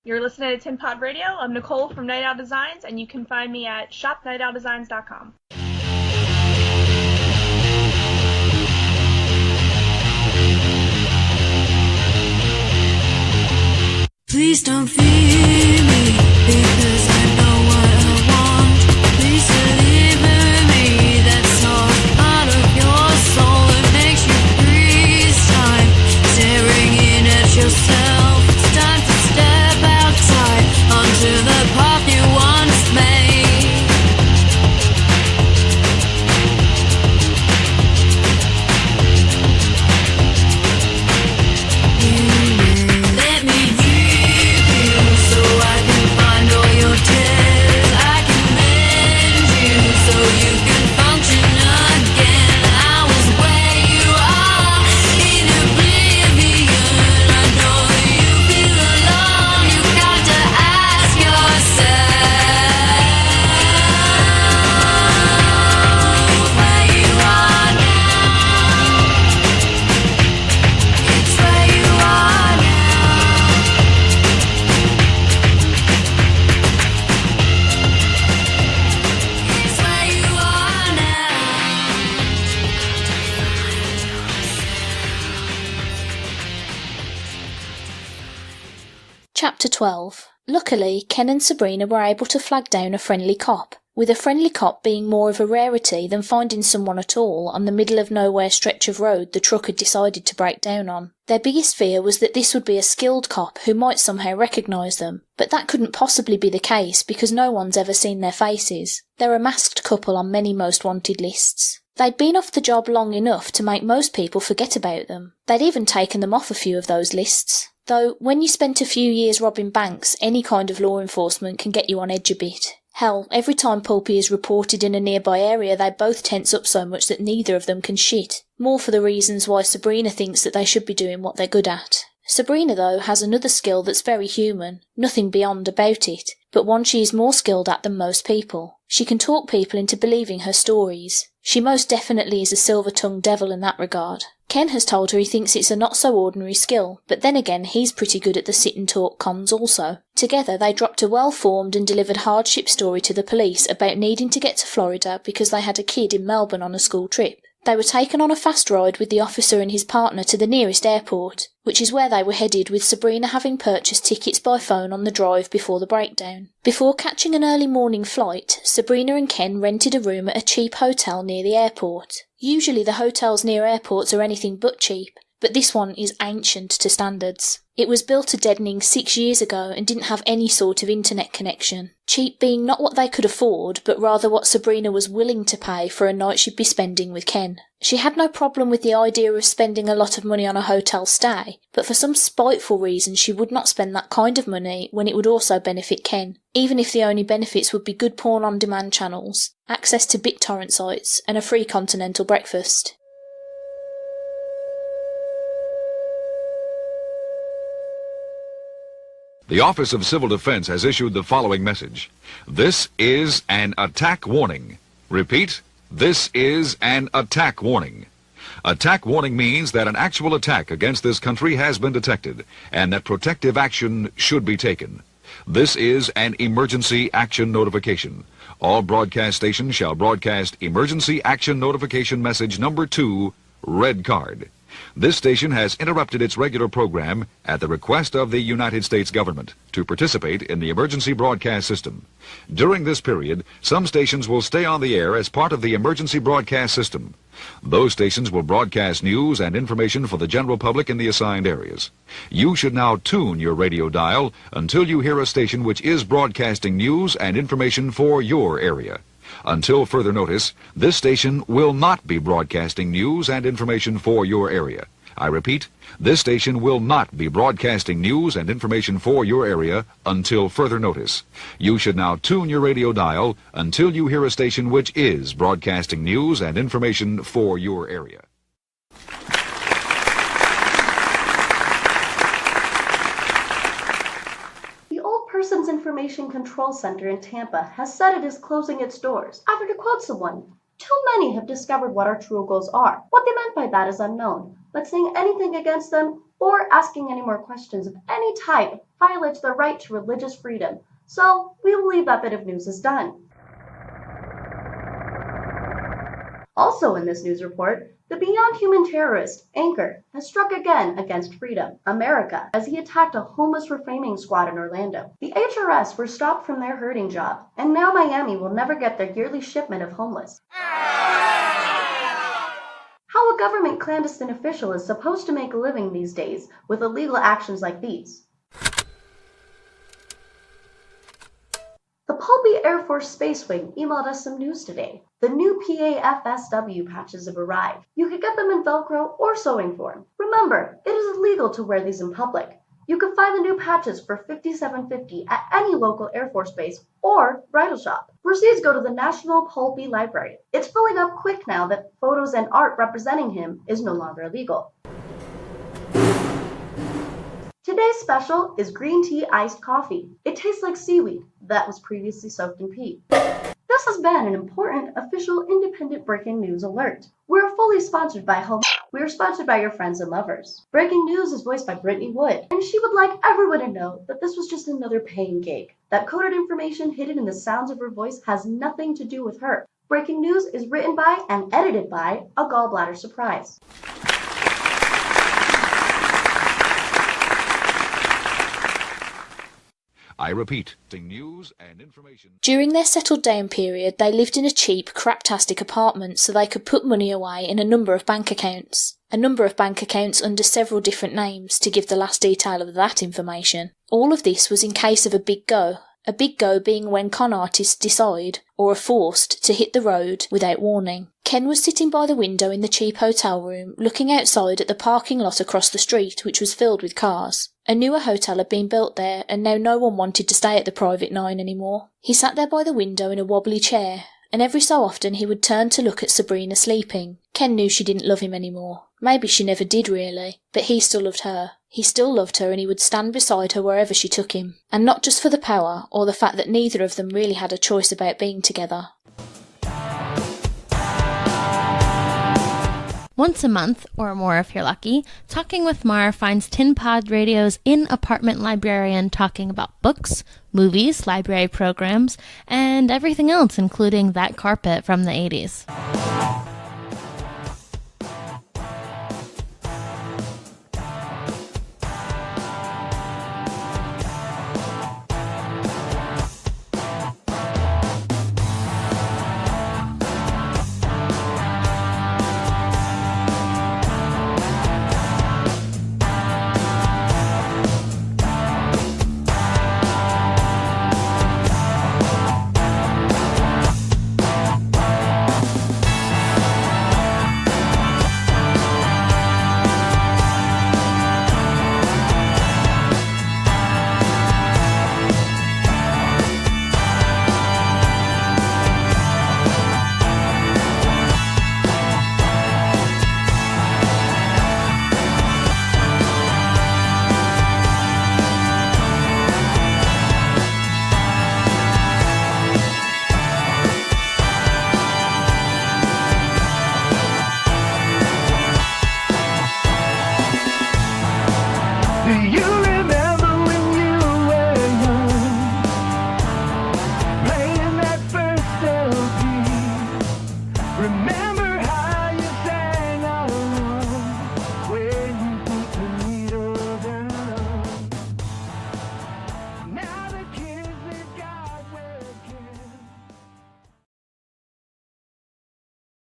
You're listening to Tin Pod Radio. I'm Nicole from Night Owl Designs, and you can find me at shopnightowldesigns.com. Please don't fear me, because I know what I want. Please deliver me that soft part of your soul that makes you freeze time, staring in at yourself. It's time to step outside onto the path you once made. Let me keep you so I can find all your tears. I can mend you so you can function again. I was where you are in oblivion. I know you feel alone. You got to ask yourself where you are now. It's where you are now. It's where you are now. Chapter 12. Luckily, Ken and Sabrina were able to flag down a friendly cop, with a friendly cop being more of a rarity than finding someone at all on the middle of nowhere stretch of road the truck had decided to break down on. Their biggest fear was that this would be a skilled cop who might somehow recognise them, but that couldn't possibly be the case because no one's ever seen their faces. They're a masked couple on many most wanted lists. They'd been off the job long enough to make most people forget about them. They'd even taken them off a few of those lists. Though, when you spent a few years robbing banks, any kind of law enforcement can get you on edge a bit. Hell, every time Pulpy is reported in a nearby area, they both tense up so much that neither of them can shit. More for the reasons why Sabrina thinks that they should be doing what they're good at. Sabrina, though, has another skill that's very human, nothing beyond about it, but one she is more skilled at than most people. She can talk people into believing her stories. She most definitely is a silver-tongued devil in that regard. Ken has told her he thinks it's a not-so-ordinary skill, but then again he's pretty good at the sit-and-talk cons also. Together they dropped a well-formed and delivered hardship story to the police about needing to get to Florida because they had a kid in Melbourne on a school trip. They were taken on a fast ride with the officer and his partner to the nearest airport, which is where they were headed, with Sabrina having purchased tickets by phone on the drive before the breakdown. Before catching an early morning flight, Sabrina and Ken rented a room at a cheap hotel near the airport. Usually the hotels near airports are anything but cheap, but this one is ancient to standards. It was built a deadening 6 years ago and didn't have any sort of internet connection. Cheap being not what they could afford, but rather what Sabrina was willing to pay for a night she'd be spending with Ken. She had no problem with the idea of spending a lot of money on a hotel stay, but for some spiteful reason she would not spend that kind of money when it would also benefit Ken, even if the only benefits would be good porn-on-demand channels, access to BitTorrent sites, and a free continental breakfast. The Office of Civil Defense has issued the following message. This is an attack warning. Repeat, this is an attack warning. Attack warning means that an actual attack against this country has been detected and that protective action should be taken. This is an emergency action notification. All broadcast stations shall broadcast emergency action notification message number 2, red card. This station has interrupted its regular program at the request of the United States government to participate in the emergency broadcast system. During this period, some stations will stay on the air as part of the emergency broadcast system. Those stations will broadcast news and information for the general public in the assigned areas. You should now tune your radio dial until you hear a station which is broadcasting news and information for your area. Until further notice, this station will not be broadcasting news and information for your area. I repeat, this station will not be broadcasting news and information for your area until further notice. You should now tune your radio dial until you hear a station which is broadcasting news and information for your area. Persons Information Control Center in Tampa has said it is closing its doors. After, to quote someone, too many have discovered what our true goals are. What they meant by that is unknown, but saying anything against them or asking any more questions of any type violates their right to religious freedom. So we will leave that bit of news as done. Also in this news report, the Beyond Human terrorist, Anchor, has struck again against Freedom, America, as he attacked a homeless reframing squad in Orlando. The HRS were stopped from their herding job, and now Miami will never get their yearly shipment of homeless. How a government clandestine official is supposed to make a living these days with illegal actions like these. The pulpy Air Force Space Wing emailed us some news today. The new PAFSW patches have arrived. You can get them in Velcro or sewing form. Remember, it is illegal to wear these in public. You can find the new patches for $57.50 at any local Air Force base or bridal shop. Proceeds go to the National Pulpy Library. It's filling up quick now that photos and art representing him is no longer illegal. Today's special is green tea iced coffee. It tastes like seaweed that was previously soaked in pee. This has been an important official independent breaking news alert. We're fully sponsored by We are sponsored by your friends and lovers. Breaking news is voiced by Brittany Wood, and she would like everyone to know that this was just another paying gig. That coded information hidden in the sounds of her voice has nothing to do with her. Breaking news is written by and edited by a gallbladder surprise. I repeat, news and information. During their settled down period, they lived in a cheap, craptastic apartment so they could put money away in a number of bank accounts. A number of bank accounts under several different names to give the last detail of that information. All of this was in case of a big go. A big go being when con artists decide, or are forced, to hit the road without warning. Ken was sitting by the window in the cheap hotel room, looking outside at the parking lot across the street, which was filled with cars. A newer hotel had been built there, and now no one wanted to stay at the Private 9 anymore. He sat there by the window in a wobbly chair, and every so often he would turn to look at Sabrina sleeping. Ken knew she didn't love him anymore. Maybe she never did really, but he still loved her. He still loved her, and he would stand beside her wherever she took him. And not just for the power, or the fact that neither of them really had a choice about being together. Once a month, or more if you're lucky, Talking with Mar finds Tin Pod Radio's in-apartment librarian talking about books, movies, library programs, and everything else, including that carpet from the 80s.